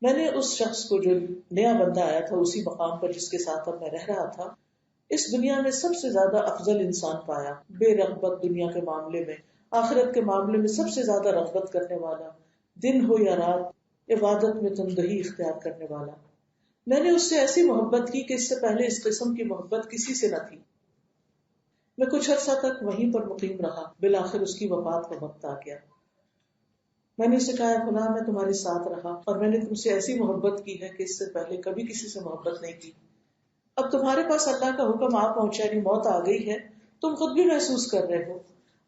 میں نے اس شخص کو جو نیا بندہ آیا تھا اسی مقام پر جس کے ساتھ اب میں رہ رہا تھا، اس دنیا میں سب سے زیادہ افضل انسان پایا، بے رغبت دنیا کے معاملے میں، آخرت کے معاملے میں سب سے زیادہ رغبت کرنے والا، دن ہو یا رات عبادت میں تندہی اختیار کرنے والا. میں نے اس سے ایسی محبت کی کہ اس سے پہلے اس قسم کی محبت کسی سے نہ تھی. میں کچھ عرصہ تک وہیں پر مقیم رہا، بالآخر اس کی وفات کا وقت آ گیا. میں نے اسے کہا فلاں میں تمہارے ساتھ رہا اور میں نے تم سے ایسی محبت کی ہے کہ اس سے پہلے کبھی کسی سے محبت نہیں کی. اب تمہارے پاس اللہ کا حکم آ پہنچا، یعنی موت آ گئی ہے، تم خود بھی محسوس کر رہے ہو،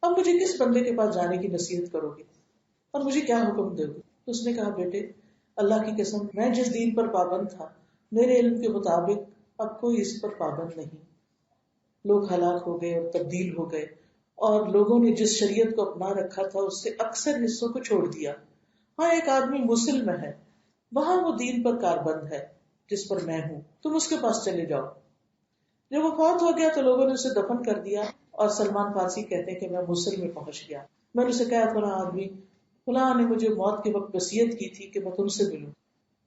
اب مجھے کس بندے کے پاس جانے کی نصیحت کرو گے اور مجھے کیا حکم دو گے؟ تو اس نے کہا بیٹے اللہ کی قسم میں جس دین پر پابند تھا میرے علم کے مطابق اب کوئی اس پر پابند نہیں. لوگ ہلاک ہو گئے اور تبدیل ہو گئے، اور لوگوں نے جس شریعت کو اپنا رکھا تھا اس سے اکثر حصوں کو چھوڑ دیا. ہاں ایک آدمی مسلم میں ہے، وہاں وہ دین پر کاربند ہے جس پر میں ہوں، تم اس کے پاس چلے جاؤ. جب وہ فوت ہو گیا تو لوگوں نے اسے دفن کر دیا، اور سلمان فارسی کہتے ہیں کہ میں موصل میں پہنچ گیا. میں نے اسے کہا فلاں آدمی فلاں نے مجھے موت کے وقت وصیت کی تھی کہ میں تم سے ملوں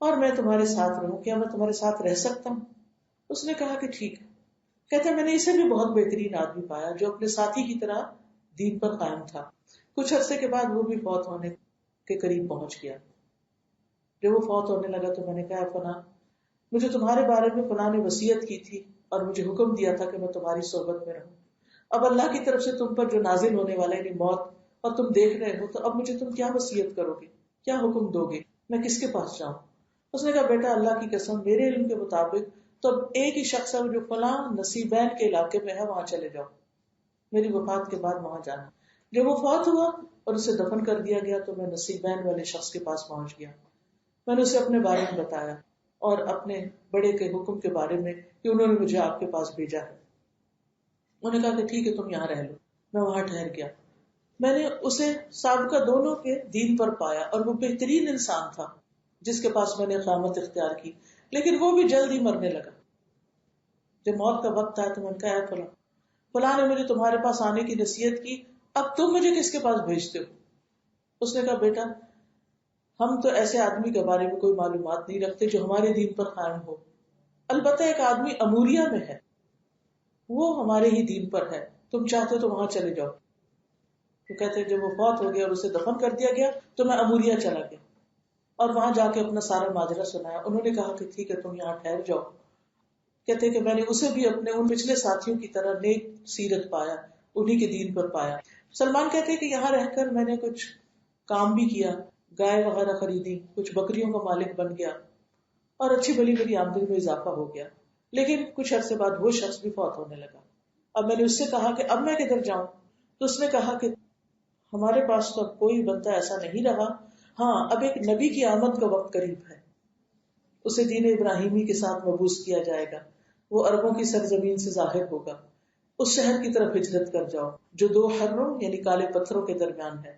اور میں تمہارے ساتھ رہوں، کیا میں تمہارے ساتھ رہ سکتا ہوں؟ اس نے کہا کہ ٹھیک ہے. کہتے ہیں میں نے اسے بھی بہت بہترین آدمی پایا جو اپنے ساتھی کی طرح دین پر قائم تھا. کچھ عرصے کے بعد وہ بھی فوت ہونے کے قریب پہنچ گیا. جب وہ فوت ہونے لگا تو میں نے کہا فلاں مجھے تمہارے بارے میں فلاں نے وصیت کی تھی اور مجھے حکم دیا تھا کہ میں تمہاری صحبت میں رہوں. اب اللہ کی طرف سے تم پر جو نازل ہونے والا ہے یعنی موت، اور تم دیکھ رہے ہو، تو اب مجھے تم کیا وصیت کرو گے، کیا حکم دو گے، میں کس کے پاس جاؤں؟ اس نے کہا بیٹا اللہ کی قسم میرے علم کے مطابق تو اب ایک ہی شخص ہے جو فلاں نصیبین کے علاقے میں ہے، وہاں چلے جاؤ، میری وفات کے بعد وہاں جانا. جب وہ فوت ہوا اور اسے دفن کر دیا گیا تو میں نصیبین والے شخص کے پاس پہنچ گیا. میں نے اسے اپنے بارے میں بتایا اور اپنے بڑے کے حکم کے بارے میں کہ انہوں نے مجھے آپ کے پاس بھیجا ہے. انہوں نے کہا کہ ٹھیک ہے تم یہاں رہ لو. میں وہاں ٹھہر گیا. میں نے اسے سابقہ دونوں کے دین پر پایا اور وہ بہترین انسان تھا جس کے پاس میں نے اقامت اختیار کی، لیکن وہ بھی جلد ہی مرنے لگا. جب موت کا وقت آیا تو میں نے کہا فلاں فلاں نے مجھے تمہارے پاس آنے کی نصیحت کی، اب تم مجھے کس کے پاس بھیجتے ہو؟ اس نے کہا بیٹا ہم تو ایسے آدمی کے بارے میں کوئی معلومات نہیں رکھتے جو ہمارے دین پر قائم ہو، البتہ ایک آدمی اموریہ میں ہے وہ ہمارے ہی دین پر ہے، تم چاہتے تو وہاں چلے جاؤ. تو کہتے ہیں جب وہ فوت ہو گیا اور اسے دفن کر دیا گیا تو میں اموریہ چلا گیا اور وہاں جا کے اپنا سارا ماجرا سنایا. انہوں نے کہا کہ ٹھیک ہے تم یہاں ٹھہر جاؤ. کہتے ہیں کہ میں نے اسے بھی اپنے ان پچھلے ساتھیوں کی طرح نیک سیرت پایا، انہی کے دین پر پایا. سلمان کہتے ہیں کہ یہاں رہ کر میں نے کچھ کام بھی کیا، گائے وغیرہ خریدی، کچھ بکریوں کا مالک بن گیا اور اچھی بلی میری آمدنی میں اضافہ ہو گیا. لیکن کچھ عرصے بعد وہ شخص بھی فوت ہونے لگا. اب میں نے اس سے کہا کہ اب میں کدھر جاؤں؟ تو اس نے کہا کہ ہمارے پاس تو اب کوئی بندہ ایسا نہیں رہا، ہاں اب ایک نبی کی آمد کا وقت قریب ہے، اسے دین ابراہیمی کے ساتھ مبعوث کیا جائے گا، وہ عربوں کی سرزمین سے ظاہر ہوگا، اس شہر کی طرف ہجرت کر جاؤ جو 2 حروں یعنی کالے پتھروں کے درمیان ہے،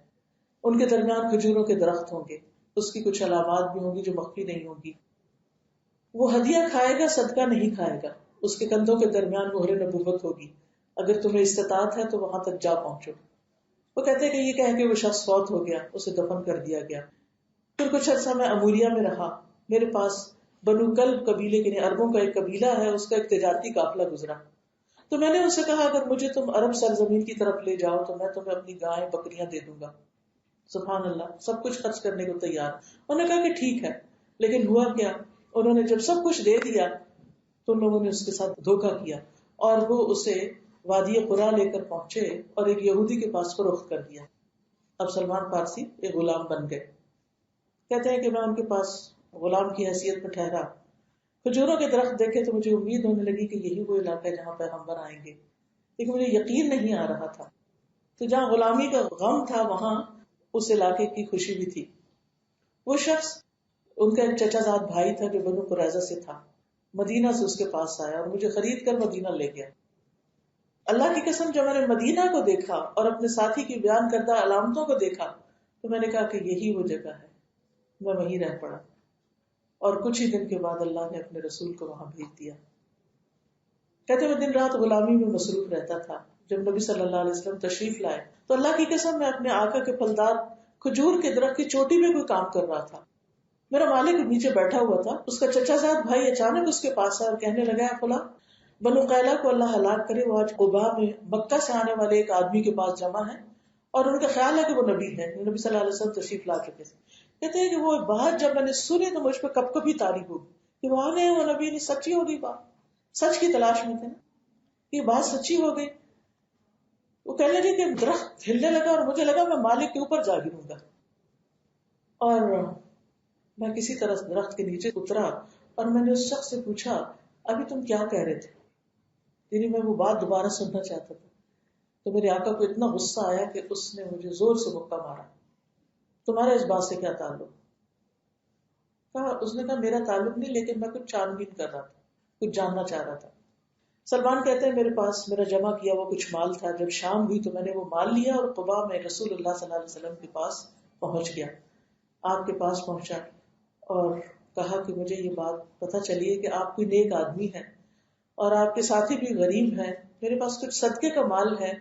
ان کے درمیان کھجوروں کے درخت ہوں گے، اس کی کچھ علامات بھی ہوں گی جو مخفی نہیں ہوگی. وہ ہدیہ کھائے گا صدقہ نہیں کھائے گا، اس کے کندھوں کے درمیان مہر نبوت ہوگی، اگر تمہیں استطاعت ہے تو وہاں تک جا پہنچو. وہ کہتے ہیں کہ یہ کہہ کے وہ شخص فوت ہو گیا، اسے دفن کر دیا گیا. پھر کچھ عرصہ میں اموریہ میں رہا. میرے پاس بنو کلب قبیلے کے عربوں کا ایک قبیلہ ہے، اس کا ایک تجارتی قافلہ گزرا. تو میں نے ان سے کہا اگر مجھے تم عرب سرزمین کی طرف لے جاؤ تو میں تمہیں اپنی گائیں بکریاں دے دوں گا. سبحان اللہ، سب کچھ خرچ کرنے کو تیار. انہوں نے کہا کہ ٹھیک ہے. لیکن ہوا کیا، انہوں نے جب سب کچھ دے دیا تو ان لوگوں نے اس کے ساتھ دھوکا کیا اور وہ اسے وادی قرا لے کر پہنچے اور ایک یہودی کے پاس فروخت کر دیا. اب سلمان فارسی ایک غلام بن گئے. کہتے ہیں کہ میں ان کے پاس غلام کی حیثیت میں ٹھہرا. کھجوروں کے درخت دیکھے تو مجھے امید ہونے لگی کہ یہی وہ علاقہ ہے جہاں پیغمبر آئیں گے. لیکن مجھے یقین نہیں آ رہا تھا. تو جہاں غلامی کا غم تھا وہاں اس علاقے کی خوشی بھی تھی. وہ شخص ان کا ایک چچا زاد بھائی تھا جو بنو قریظہ سے تھا، مدینہ سے اس کے پاس آیا اور مجھے خرید کر مدینہ لے گیا. اللہ کی قسم جب میں نے مدینہ کو دیکھا اور اپنے ساتھی کی بیان کردہ علامتوں کو دیکھا تو میں نے کہا کہ یہی وہ جگہ ہے. میں وہیں رہ پڑا اور کچھ ہی دن کے بعد اللہ نے اپنے رسول کو وہاں بھیج دیا. کہتے میں دن رات غلامی میں مصروف رہتا تھا. جب نبی صلی اللہ علیہ وسلم تشریف لائے تو اللہ کی قسم میں اپنے آقا کے پھلدار کھجور کے درخت کی چوٹی میں کوئی کام کر رہا تھا. میرا مالک نیچے بیٹھا ہوا تھا. اس کا چچا زاد بھائی اچانک اس کے پاس آیا اور کہنے لگا ہے فلاں بنو قیلا کو اللہ ہلاک کرے، وہ آج قباء میں مکہ سے آنے والے ایک آدمی کے پاس جمع ہے اور ان کا خیال ہے کہ وہ نبی ہے. نبی صلی اللہ علیہ وسلم تشریف لا چکے تھے. کہتے ہیں کہ وہ بات جب میں نے سنی تو مجھ پہ کب کبھی تاریخ ہوگی کہ وہ آ گئے وہ نبی نہیں. سچی ہو گئی بات، سچ کی تلاش میں تھے نا، یہ بات سچی ہو گئی. وہ کہنے لگے کہ درخت ہلنے لگا اور مجھے لگا میں مالک کے اوپر جا گروں گا. اور میں کسی طرح درخت کے نیچے اترا اور میں نے اس شخص سے پوچھا ابھی تم کیا کہہ رہے تھے؟ یعنی میں وہ بات دوبارہ سننا چاہتا تھا. تو میرے آقا کو اتنا غصہ آیا کہ اس نے مجھے زور سے مکہ مارا. تمہارا اس بات سے کیا تعلق؟ اس نے کہا میرا تعلق نہیں، لیکن میں کچھ چھان بین کر رہا تھا، کچھ جاننا چاہ رہا تھا. سلمان کہتے ہیں میرے پاس میرا جمع کیا وہ کچھ مال تھا. جب شام ہوئی تو میں نے وہ مال لیا اور قباء میں رسول اللہ صلی اللہ علیہ وسلم کے پاس پہنچ گیا. آپ کے پاس پہنچا اور کہا کہ مجھے یہ بات پتہ چلی ہے کہ آپ کوئی نیک آدمی ہے اور آپ کے ساتھی بھی غریب ہیں. میرے پاس کچھ صدقے کا مال ہے،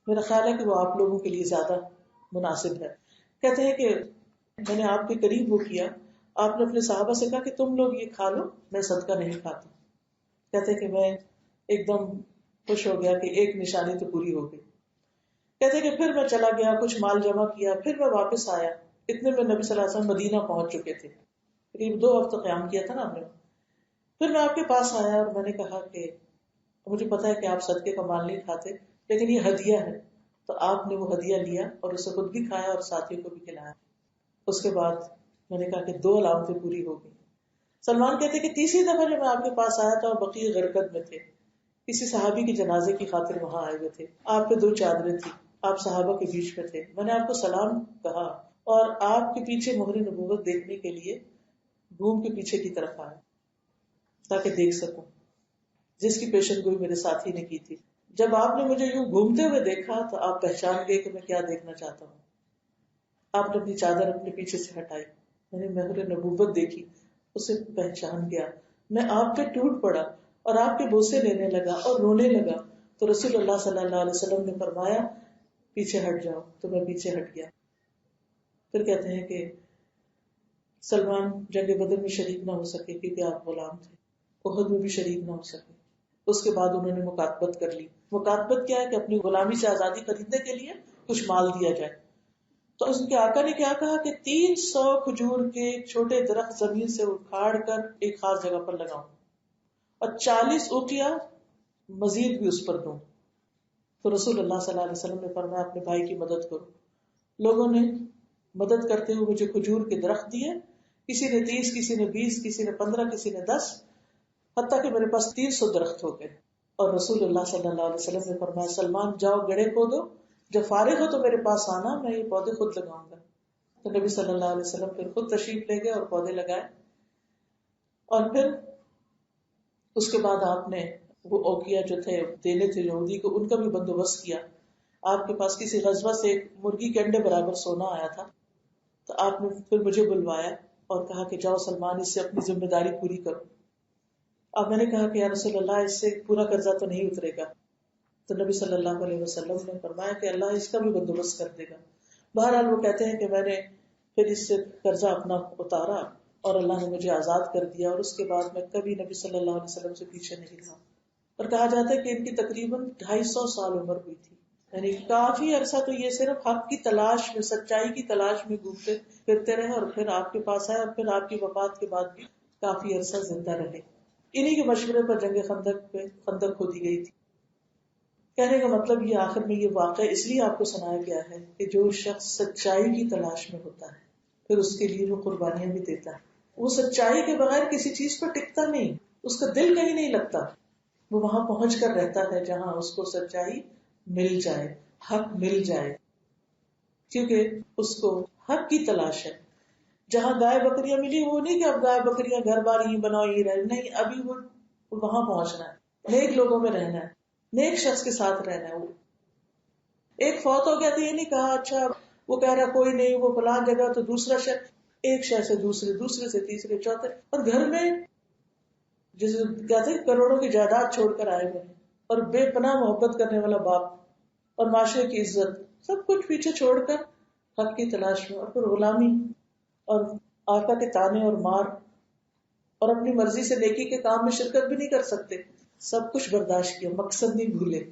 میرا خیال ہے کہ وہ آپ لوگوں کے لیے زیادہ مناسب ہے. کہتے ہیں کہ میں نے آپ کے قریب وہ کیا، آپ نے اپنے صحابہ سے کہا کہ تم لوگ یہ کھا لو، میں صدقہ نہیں کھاتا. کہتے ہیں کہ میں ایک دم خوش ہو گیا کہ ایک نشانی تو پوری ہو گئی. کہتے ہیں کہ پھر میں چلا گیا، کچھ مال جمع کیا، پھر میں واپس آیا. اتنے میں نبی صلی اللہ علیہ وسلم مدینہ پہنچ چکے تھے. قریب 2 ہفتے قیام کیا تھا نا ہم نے. پھر میں آپ کے پاس آیا اور میں نے کہا کہ مجھے پتا ہے کہ آپ صدقے کا مال نہیں کھاتے لیکن یہ ہدیہ ہے. تو آپ نے وہ ہدیہ لیا اور اسے خود بھی کھایا اور ساتھی کو بھی کھلایا. اس کے بعد میں نے کہا کہ 2 علامتیں پوری ہو گئی. سلمان کہتے کہ تیسری دفعہ جب میں آپ کے پاس آیا تو آپ بقیع غرقد میں تھے، کسی صحابی کے جنازے کی خاطر وہاں آئے ہوئے تھے. آپ پہ 2 چادریں تھی، آپ صحابہ کے بیچ میں تھے. میں نے آپ کو سلام کہا اور آپ کے پیچھے مہر نبوت دیکھنے کے لیے گھوم کے پیچھے کی طرف آیا تاکہ دیکھ سکوں جس کی پیشن گوئی میرے ساتھی نے کی تھی. جب آپ نے مجھے یوں گھومتے ہوئے دیکھا تو آپ پہچان گئے کہ میں کیا دیکھنا چاہتا ہوں. آپ نے اپنی چادر اپنے پیچھے سے ہٹائی، میں نے مہر نبوت دیکھی، اسے پہچان گیا. میں آپ پہ ٹوٹ پڑا اور آپ کے بوسے لینے لگا اور رونے لگا. تو رسول اللہ صلی اللہ علیہ وسلم نے فرمایا پیچھے ہٹ جاؤ، تو میں پیچھے ہٹ گیا. پھر کہتے ہیں کہ سلمان جنگ بدر میں شریک نہ ہو سکے کیونکہ آپ غلام تھے، احد میں بھی شریک نہ ہو سکے. اس کے بعد انہوں نے مکاتبت کر لی. مکاتبت کیا ہے کہ اپنی غلامی سے آزادی خریدنے کے لیے کچھ مال دیا جائے. تو اس کے آقا نے کیا کہا کہ 300 کھجور کے چھوٹے درخت زمین سے اکھاڑ کر ایک خاص جگہ پر لگاؤں اور 40 اوقیہ مزید بھی اس پر دوں. تو رسول اللہ صلی اللہ علیہ وسلم نے فرمایا اپنے بھائی کی مدد کرو. لوگوں نے مدد کرتے ہوئے مجھے کھجور کے درخت دیے، کسی نے 30، کسی نے 20، کسی نے 15، کسی نے 10، حتیٰ کہ میرے پاس 300 درخت ہو گئے. اور رسول اللہ صلی اللہ علیہ وسلم نے فرمایا سلمان جاؤ گڑھے کھودو، جب فارغ ہو تو میرے پاس آنا، میں یہ پودے خود لگاؤں گا. تو نبی صلی اللہ علیہ وسلم پھر خود تشریف لے گئے اور پودے لگائے. اور پھر اس کے بعد آپ نے وہ اوقیہ جو تھے دینے تھے یہودی کو، ان کا بھی بندوبست کیا. آپ کے پاس کسی غزوہ سے ایک مرغی کے انڈے برابر سونا آیا تھا، تو آپ نے پھر مجھے بلوایا اور کہا کہ جاؤ سلمان اس سے اپنی ذمہ داری پوری کرو. اب میں نے کہا کہ یا رسول اللہ اس سے پورا قرضہ تو نہیں اترے گا. تو نبی صلی اللہ علیہ وسلم نے فرمایا کہ اللہ اس کا بھی بندوبست کر دے گا. بہرحال وہ کہتے ہیں کہ میں نے پھر اس سے قرضہ اپنا اتارا اور اللہ نے مجھے آزاد کر دیا، اور اس کے بعد میں کبھی نبی صلی اللہ علیہ وسلم سے پیچھے نہیں رہا. اور کہا جاتا ہے کہ ان کی تقریباً 250 سال عمر ہوئی تھی، یعنی کافی عرصہ تو یہ صرف حق کی تلاش میں، سچائی کی تلاش میں گھومتے پھرتے رہے اور پھر آپ کے پاس آئے اور پھر آپ کی وفات کے بعد بھی کافی عرصہ زندہ رہے. انہی کے مشورے پر جنگ خندق کھودی گئی تھی. کہنے کا مطلب یہ آخر میں یہ واقعہ اس لیے آپ کو سنایا گیا ہے کہ جو شخص سچائی کی تلاش میں ہوتا ہے پھر اس کے لیے وہ قربانیاں بھی دیتا ہے. وہ سچائی کے بغیر کسی چیز پر ٹکتا نہیں، اس کا دل کہیں نہیں لگتا. وہ وہاں پہنچ کر رہتا ہے جہاں اس کو سچائی مل جائے، حق مل جائے، کیونکہ اس کو حق کی تلاش ہے. جہاں گائے بکریاں ملی وہ نہیں کہ اب گائے بکریاں گھر بار ہی بناؤ ہی رہے، نہیں، ابھی وہ وہاں پہنچنا ہے، نیک لوگوں میں رہنا ہے، نیک شخص کے ساتھ رہنا ہے. وہ ایک فوت ہو گیا تو یہ نہیں کہا اچھا وہ کہہ رہا کوئی نہیں وہ فلاں جگہ، تو دوسرا شہر، ایک شہر سے دوسرے، دوسرے سے تیسرے، چوتھے، اور گھر میں جسے کہتے ہیں کروڑوں کی جائیداد چھوڑ کر آئے ہوئے، اور بے پناہ محبت کرنے والا باپ اور معاشرے کی عزت، سب کچھ پیچھے چھوڑ کر حق کی تلاش میں، اور پھر غلامی اور آقا کے تانے اور مار، اور اپنی مرضی سے نیکی کے کام میں شرکت بھی نہیں کر سکتے، سب کچھ برداشت کیا، مقصد نہیں بھولے.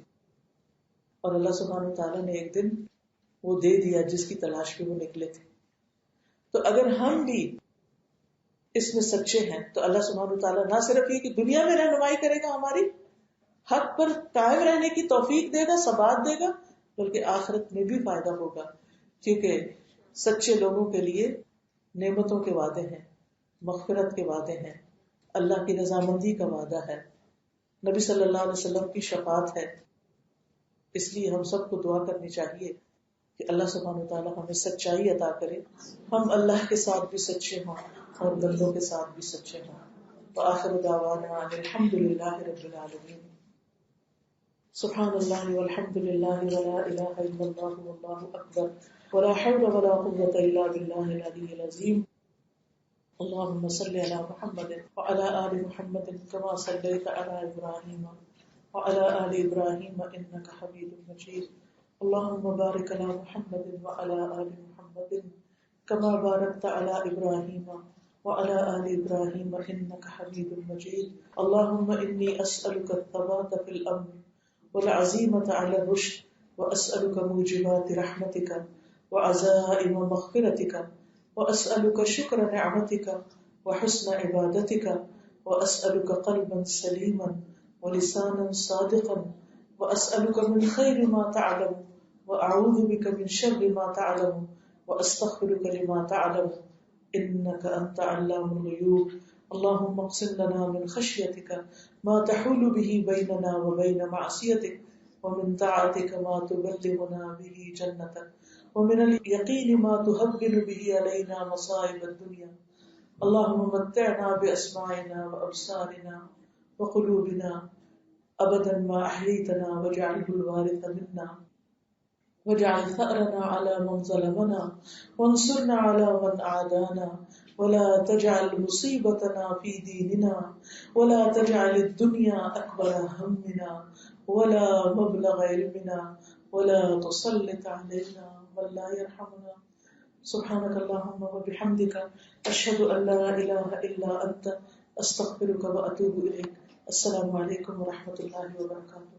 اور اللہ سبحانہ وتعالیٰ نے ایک دن وہ دے دیا جس کی تلاش میں وہ نکلے تھے. تو اگر ہم بھی اس میں سچے ہیں تو اللہ سبحانہ وتعالیٰ نہ صرف یہ کہ دنیا میں رہنمائی کرے گا، ہماری حق پر قائم رہنے کی توفیق دے گا، ثبات دے گا، بلکہ آخرت میں بھی فائدہ ہوگا، کیونکہ سچے لوگوں کے لیے نعمتوں کے وعدے ہیں، مغفرت کے وعدے ہیں، اللہ کی رضامندی کا وعدہ ہے، نبی صلی اللہ علیہ وسلم کی شفاعت ہے. اس لیے ہم سب کو دعا کرنی چاہیے کہ اللہ سبحانہ وتعالیٰ ہمیں سچائی عطا کرے، ہم اللہ کے ساتھ بھی سچے ہوں اور بندوں کے ساتھ بھی سچے ہوں. وآخر دعوانا ان الحمد للہ رب العالمین. سبحان اللہ والحمد للہ ولا الہ الا اللہ واللہ اکبر ولا حول ولا قوة الا باللہ العلی العظیم. اللهم صل على محمد وعلى آل محمد كما صليت على إبراهيم وعلى آل إبراهيم إنك حميد مجيد. اللهم بارك على محمد وعلى آل محمد كما باركت على إبراهيم وعلى آل إبراهيم إنك حميد مجيد. اللهم إني أسألك الثبات في الأمر والعزيمة على الرشد وأسألك موجبات رحمتك وعزائم مغفرتك وأسألك شكر نعمتك وحسن عبادتك وأسألك قلبا سليما ولسانا صادقا وأسألك من خير ما تعلم وأعوذ بك من شر ما تعلم وأستغفرك لما تعلم إنك أنت علام الغيوب. اللهم اقسم لنا من خشيتك ما تحول به بيننا وبين معصيتك ومن طاعتك ما تبلغنا به جنتك ومن اليقين ما تهون به علينا مصائب الدنيا. اللهم متعنا بأسماعنا وأبصارنا وقلوبنا أبدا ما أحييتنا واجعله الوارث منا واجعل ثأرنا على من ظلمنا وانصرنا على من عادانا ولا تجعل مصيبتنا في ديننا ولا تجعل الدنيا أكبر همنا ولا مبلغ علمنا ولا تسلط علينا من لا يرحمنا. سبحانك اللهم وبحمدك أشهد أن لا إله إلا أنت أستغفرك وأتوب إليك. السلام علیکم ورحمۃ اللہ وبرکاتہ.